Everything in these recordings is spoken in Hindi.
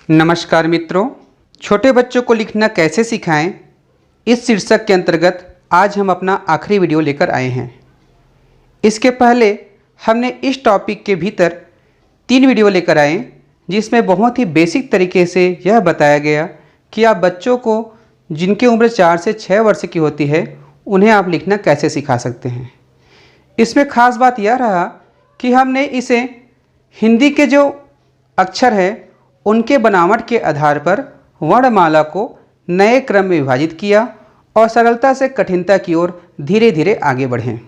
नमस्कार मित्रों, छोटे बच्चों को लिखना कैसे सिखाएं, इस शीर्षक के अंतर्गत आज हम अपना आखिरी वीडियो लेकर आए हैं। इसके पहले हमने इस टॉपिक के भीतर 3 वीडियो लेकर आए जिसमें बहुत ही बेसिक तरीके से यह बताया गया कि आप बच्चों को जिनकी उम्र 4 से 6 वर्ष की होती है उन्हें आप लिखना कैसे सिखा सकते हैं। इसमें ख़ास बात यह रहा कि हमने इसे हिंदी के जो अक्षर है उनके बनावट के आधार पर वर्णमाला को नए क्रम में विभाजित किया और सरलता से कठिनता की ओर धीरे धीरे आगे बढ़ें।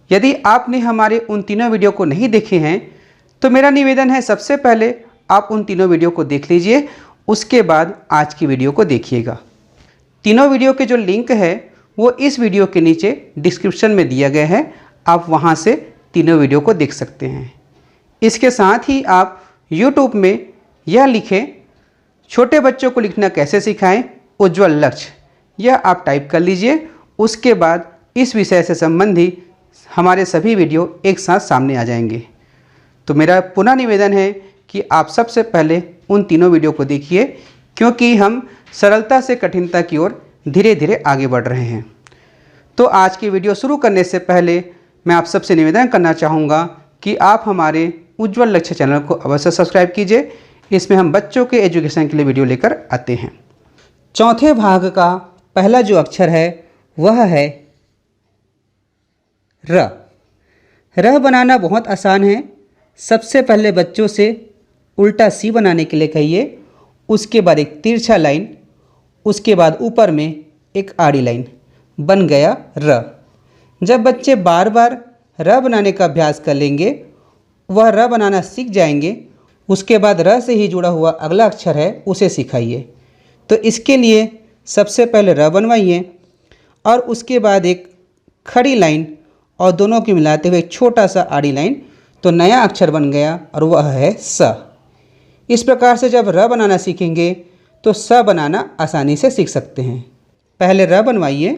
यदि आपने हमारे उन तीनों वीडियो को नहीं देखे हैं तो मेरा निवेदन है सबसे पहले आप उन तीनों वीडियो को देख लीजिए, उसके बाद आज की वीडियो को देखिएगा। तीनों वीडियो के जो लिंक है वो इस वीडियो के नीचे डिस्क्रिप्शन में दिया गया है, आप वहाँ से तीनों वीडियो को देख सकते हैं। इसके साथ ही आप YouTube में यह लिखें छोटे बच्चों को लिखना कैसे सिखाएं उज्ज्वल लक्ष्य, यह आप टाइप कर लीजिए। उसके बाद इस विषय से संबंधित हमारे सभी वीडियो एक साथ सामने आ जाएंगे। तो मेरा पुनः निवेदन है कि आप सबसे पहले उन तीनों वीडियो को देखिए, क्योंकि हम सरलता से कठिनता की ओर धीरे धीरे आगे बढ़ रहे हैं। तो आज की वीडियो शुरू करने से पहले मैं आप सबसे निवेदन करना चाहूँगा कि आप हमारे उज्ज्वल लक्ष्य चैनल को अवश्य सब्सक्राइब कीजिए। इसमें हम बच्चों के एजुकेशन के लिए वीडियो लेकर आते हैं। चौथे भाग का पहला जो अक्षर है वह है र। र बनाना बहुत आसान है। सबसे पहले बच्चों से उल्टा सी बनाने के लिए कहिए, उसके बाद एक तिरछा लाइन, उसके बाद ऊपर में एक आड़ी लाइन, बन गया र। जब बच्चे बार बार र बनाने का अभ्यास कर लेंगे, वह र बनाना सीख जाएंगे। उसके बाद र से ही जुड़ा हुआ अगला अक्षर है उसे सिखाइए। तो इसके लिए सबसे पहले र बनवाइए और उसके बाद एक खड़ी लाइन और दोनों की मिलाते हुए एक छोटा सा आड़ी लाइन, तो नया अक्षर बन गया और वह है स। इस प्रकार से जब र बनाना सीखेंगे तो स बनाना आसानी से सीख सकते हैं। पहले र बनवाइए,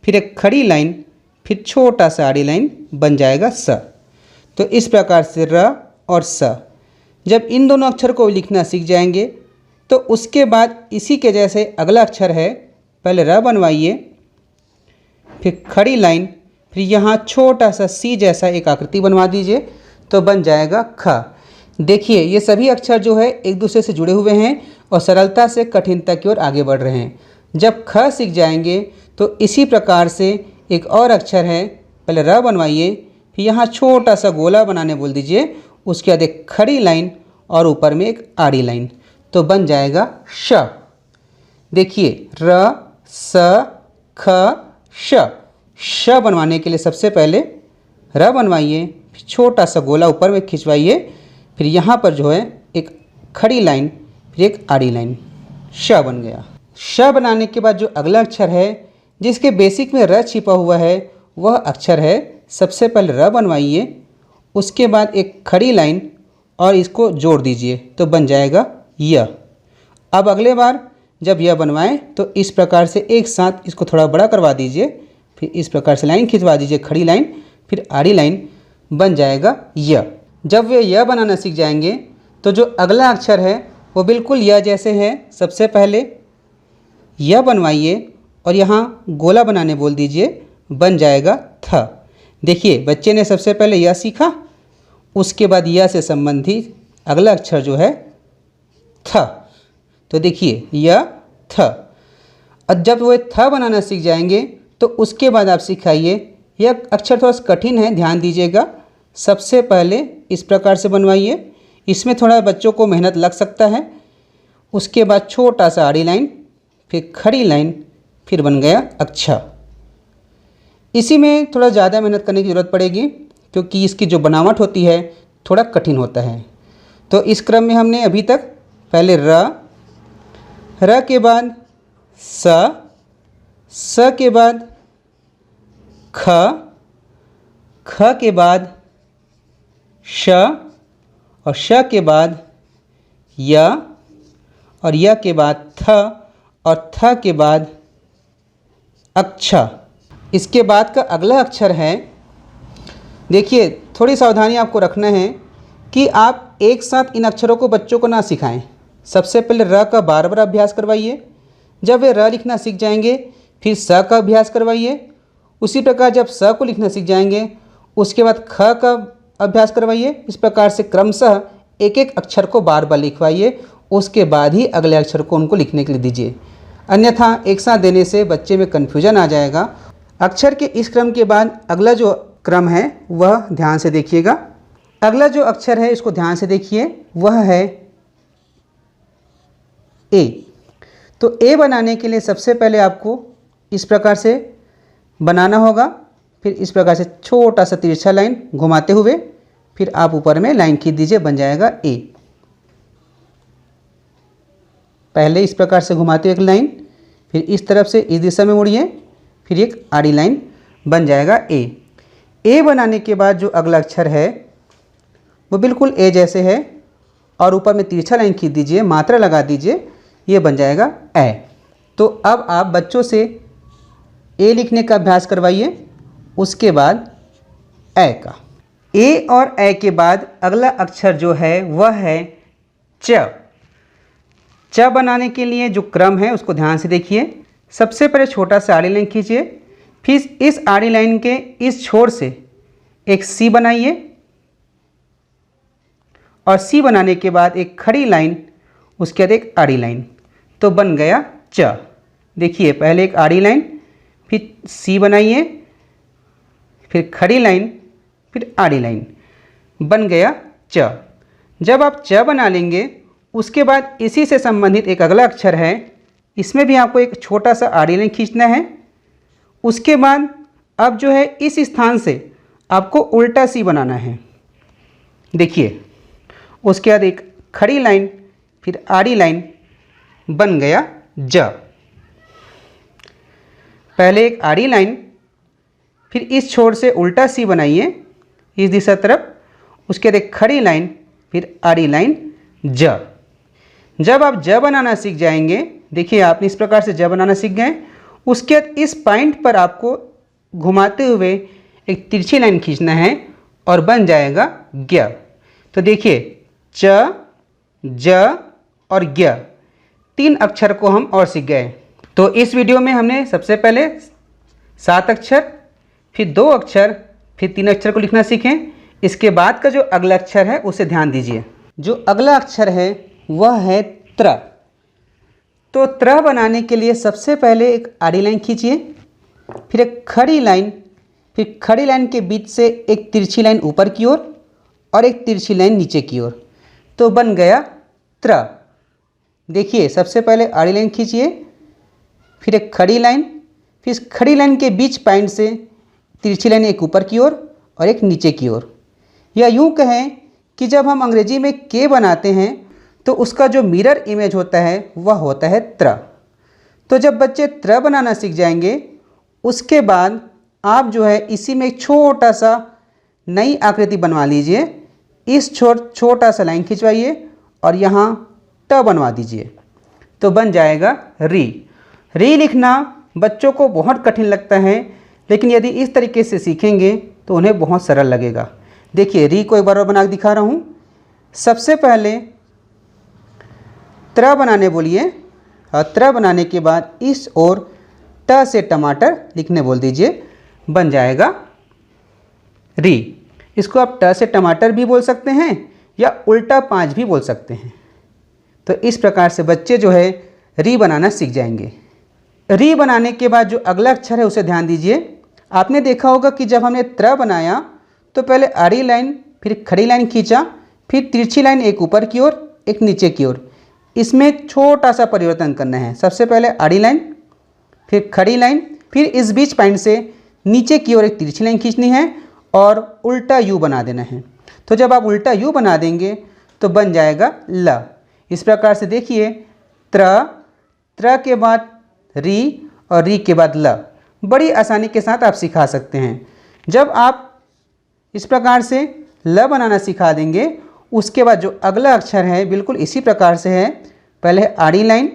फिर एक खड़ी लाइन, फिर छोटा सा आड़ी लाइन, बन जाएगा स। तो इस प्रकार से र और स जब इन दोनों अक्षर को लिखना सीख जाएंगे तो उसके बाद इसी के जैसे अगला अक्षर है, पहले र बनवाइए, फिर खड़ी लाइन, फिर यहाँ छोटा सा सी जैसा एक आकृति बनवा दीजिए, तो बन जाएगा ख। देखिए ये सभी अक्षर जो है एक दूसरे से जुड़े हुए हैं और सरलता से कठिनता की ओर आगे बढ़ रहे हैं। जब ख सीख जाएंगे तो इसी प्रकार से एक और अक्षर है, पहले र बनवाइए, फिर यहाँ छोटा सा गोला बनाने बोल दीजिए, उसके बाद एक खड़ी लाइन और ऊपर में एक आड़ी लाइन, तो बन जाएगा श। देखिए र स ख श। श बनवाने के लिए सबसे पहले र बनवाइए, फिर छोटा सा गोला ऊपर में खिंचवाइए, फिर यहाँ पर जो है एक खड़ी लाइन, फिर एक आड़ी लाइन, श बन गया। श बनाने के बाद जो अगला अक्षर है जिसके बेसिक में र छिपा हुआ है वह अक्षर है, सबसे पहले र बनवाइए, उसके बाद एक खड़ी लाइन और इसको जोड़ दीजिए, तो बन जाएगा य। अब अगले बार जब यह बनवाएं तो इस प्रकार से एक साथ इसको थोड़ा बड़ा करवा दीजिए, फिर इस प्रकार से लाइन खिंचवा दीजिए, खड़ी लाइन फिर आड़ी लाइन, बन जाएगा य। जब वे य बनाना सीख जाएंगे तो जो अगला अक्षर है वो बिल्कुल य जैसे है। सबसे पहले य बनवाइए और यहाँ गोला बनाने बोल दीजिए, बन जाएगा थ। देखिए बच्चे ने सबसे पहले य सीखा, उसके बाद य से संबंधित अगला अक्षर जो है थ, तो देखिए य थ। और जब वो थ बनाना सीख जाएंगे तो उसके बाद आप सिखाइए, यह अक्षर थोड़ा सा कठिन है, ध्यान दीजिएगा। सबसे पहले इस प्रकार से बनवाइए, इसमें थोड़ा बच्चों को मेहनत लग सकता है। उसके बाद छोटा सा आड़ी लाइन, फिर खड़ी लाइन, फिर बन गया अक्षर। इसी में थोड़ा ज़्यादा मेहनत करने की ज़रूरत पड़ेगी क्योंकि इसकी जो बनावट होती है थोड़ा कठिन होता है। तो इस क्रम में हमने अभी तक पहले र के बाद स के बाद ख के बाद श और श के बाद य और य के बाद थ और थ के बाद अक्षर। इसके बाद का अगला अक्षर है, देखिए थोड़ी सावधानी आपको रखना है कि आप आप एक साथ इन अक्षरों को बच्चों को ना सिखाएं। सबसे पहले र का बार बार अभ्यास करवाइए। जब वे र लिखना सीख जाएंगे फिर स का अभ्यास करवाइए। उसी प्रकार जब स को लिखना सीख जाएंगे उसके बाद ख का अभ्यास करवाइए। इस प्रकार से क्रमशः एक एक अक्षर को बार बार लिखवाइए, उसके बाद ही अगले अक्षर को उनको लिखने के लिए दीजिए, अन्यथा एक साथ देने से बच्चे में कन्फ्यूजन आ जाएगा। अक्षर के इस क्रम के बाद अगला जो क्रम है वह ध्यान से देखिएगा। अगला जो अक्षर है इसको ध्यान से देखिए, वह है ए। तो ए बनाने के लिए सबसे पहले आपको इस प्रकार से बनाना होगा, फिर इस प्रकार से छोटा सा तिरछा लाइन घुमाते हुए फिर आप ऊपर में लाइन खींच दीजिए, बन जाएगा ए। पहले इस प्रकार से घुमाते हुए एक लाइन, फिर इस तरफ से इस दिशा में मुड़िए, फिर एक आड़ी लाइन, बन जाएगा ए। ए बनाने के बाद जो अगला अक्षर है वो बिल्कुल ए जैसे है और ऊपर में तिरछा लाइन खींच दीजिए, मात्रा लगा दीजिए, ये बन जाएगा ए। तो अब आप बच्चों से ए लिखने का अभ्यास करवाइए, उसके बाद ए का। ए और ए के बाद अगला अक्षर जो है वह है च। च बनाने के लिए जो क्रम है उसको ध्यान से देखिए। सबसे पहले छोटा सा आड़ी लाइन खींचिए, फिर इस आड़ी लाइन के इस छोर से एक सी बनाइए और सी बनाने के बाद एक खड़ी लाइन, उसके बाद एक आड़ी लाइन, तो बन गया च। देखिए पहले एक आड़ी लाइन, फिर सी बनाइए, फिर खड़ी लाइन, फिर आड़ी लाइन, बन गया च। जब आप च बना लेंगे उसके बाद इसी से संबंधित एक अगला अक्षर है, इसमें भी आपको एक छोटा सा आड़ी लाइन खींचना है। उसके बाद अब जो है इस स्थान से आपको उल्टा सी बनाना है। देखिए उसके बाद एक खड़ी लाइन, फिर आड़ी लाइन, बन गया ज। पहले एक आड़ी लाइन, फिर इस छोर से उल्टा सी बनाइए इस दिशा तरफ, उसके बाद एक खड़ी लाइन, फिर आड़ी लाइन, ज। जब आप ज बनाना सीख जाएंगे, देखिए आपने इस प्रकार से ज बनाना सीख गए, उसके बाद इस पॉइंट पर आपको घुमाते हुए एक तिरछी लाइन खींचना है और बन जाएगा ज्ञ। तो देखिए च, ज और ज्ञ, 3 अक्षर को हम और सीख गए। तो इस वीडियो में हमने सबसे पहले 7 अक्षर, फिर 2 अक्षर, फिर 3 अक्षर को लिखना सीखें। इसके बाद का जो अगला अक्षर है उसे ध्यान दीजिए। जो अगला अक्षर है वह है त्र। तो त्र बनाने के लिए सबसे पहले एक आड़ी लाइन खींचिए, फिर एक खड़ी लाइन, फिर खड़ी लाइन के बीच से एक तिरछी लाइन ऊपर की ओर और एक तिरछी लाइन नीचे की ओर, तो बन गया त्र। देखिए सबसे पहले आड़ी लाइन खींचिए, फिर एक खड़ी लाइन, फिर इस खड़ी लाइन के बीच पॉइंट से तिरछी लाइन एक ऊपर की ओर और एक नीचे की ओर। या यूँ कहें कि जब हम अंग्रेजी में के बनाते हैं तो उसका जो मिरर इमेज होता है वह होता है त्र। तो जब बच्चे त्र बनाना सीख जाएंगे उसके बाद आप जो है इसी में एक छोटा सा नई आकृति बनवा लीजिए। इस छोटा सा लाइन खिंचवाइए और यहाँ ट बनवा दीजिए, तो बन जाएगा री। री लिखना बच्चों को बहुत कठिन लगता है, लेकिन यदि इस तरीके से सीखेंगे तो उन्हें बहुत सरल लगेगा। देखिए री को एक बार और बना के दिखा रहा हूँ। सबसे पहले त्र बनाने बोलिए और त्र बनाने के बाद इस ओर ट से टमाटर लिखने बोल दीजिए, बन जाएगा री। इसको आप ट से टमाटर भी बोल सकते हैं या उल्टा 5 भी बोल सकते हैं। तो इस प्रकार से बच्चे जो है री बनाना सीख जाएंगे। री बनाने के बाद जो अगला अक्षर है उसे ध्यान दीजिए। आपने देखा होगा कि जब हमने त्र बनाया तो पहले आड़ी लाइन, फिर खड़ी लाइन खींचा, फिर तिरछी लाइन एक ऊपर की ओर एक नीचे की ओर। इसमें छोटा सा परिवर्तन करना है। सबसे पहले आड़ी लाइन, फिर खड़ी लाइन, फिर इस बीच पॉइंट से नीचे की ओर एक तिरछी लाइन खींचनी है और उल्टा यू बना देना है। तो जब आप उल्टा यू बना देंगे तो बन जाएगा ल। इस प्रकार से देखिए त्र के बाद री और री के बाद ल, बड़ी आसानी के साथ आप सिखा सकते हैं। जब आप इस प्रकार से ल बनाना सिखा देंगे उसके बाद जो अगला अक्षर है बिल्कुल इसी प्रकार से है। पहले आड़ी लाइन,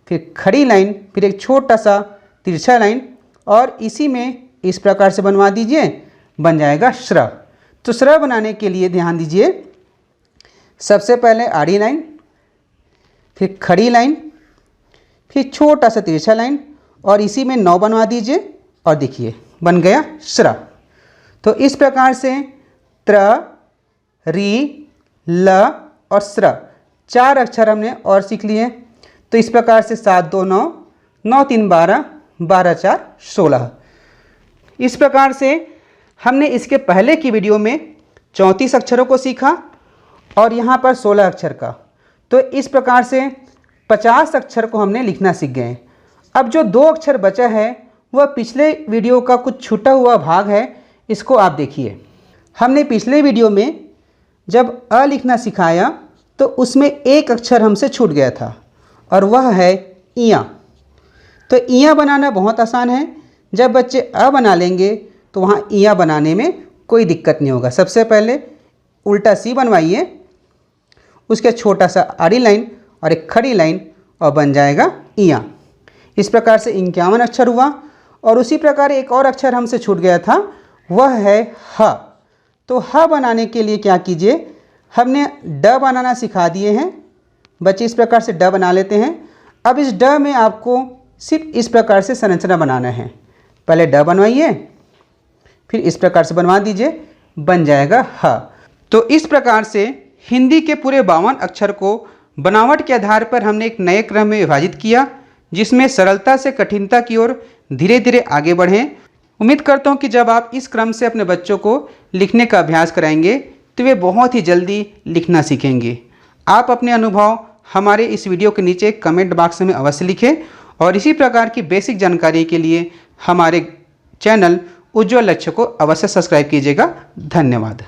फिर खड़ी लाइन, फिर एक छोटा सा तिरछा लाइन और इसी में इस प्रकार से बनवा दीजिए, बन जाएगा श्र। तो श्र बनाने के लिए ध्यान दीजिए, सबसे पहले आड़ी लाइन, फिर खड़ी लाइन, फिर छोटा सा तिरछा लाइन और इसी में 9 बनवा दीजिए और देखिए बन गया श्र। तो इस प्रकार से त्र, री, ल और स्र 4 अक्षर हमने और सीख लिए। तो इस प्रकार से 7 2 9, 9 3 12, 12 4 16। इस प्रकार से हमने इसके पहले की वीडियो में 34 अक्षरों को सीखा और यहाँ पर 16 अक्षर का। तो इस प्रकार से 50 अक्षर को हमने लिखना सीख गए। अब जो 2 अक्षर बचा है वह पिछले वीडियो का कुछ छूटा हुआ भाग है, इसको आप देखिए। हमने पिछले वीडियो में जब अ लिखना सिखाया तो उसमें एक अक्षर हमसे छूट गया था और वह है इयाँ। तो इयाँ बनाना बहुत आसान है। जब बच्चे अ बना लेंगे तो वहाँ इयाँ बनाने में कोई दिक्कत नहीं होगा। सबसे पहले उल्टा सी बनवाइए, उसके छोटा सा आड़ी लाइन और एक खड़ी लाइन और बन जाएगा इयाँ। इस प्रकार से 51 अक्षर हुआ। और उसी प्रकार एक और अक्षर हमसे छूट गया था, वह है ह। तो ह बनाने के लिए क्या कीजिए, हमने ड बनाना सिखा दिए हैं। बच्चे इस प्रकार से ड बना लेते हैं। अब इस ड में आपको सिर्फ इस प्रकार से संरचना बनाना है। पहले ड बनवाइए, फिर इस प्रकार से बनवा दीजिए, बन जाएगा ह। तो इस प्रकार से हिंदी के पूरे 52 अक्षर को बनावट के आधार पर हमने एक नए क्रम में विभाजित किया, जिसमें सरलता से कठिनता की ओर धीरे धीरे आगे बढ़ें। उम्मीद करता हूँ कि जब आप इस क्रम से अपने बच्चों को लिखने का अभ्यास कराएंगे तो वे बहुत ही जल्दी लिखना सीखेंगे। आप अपने अनुभव हमारे इस वीडियो के नीचे कमेंट बॉक्स में अवश्य लिखें और इसी प्रकार की बेसिक जानकारी के लिए हमारे चैनल उज्ज्वल लक्ष्य को अवश्य सब्सक्राइब कीजिएगा। धन्यवाद।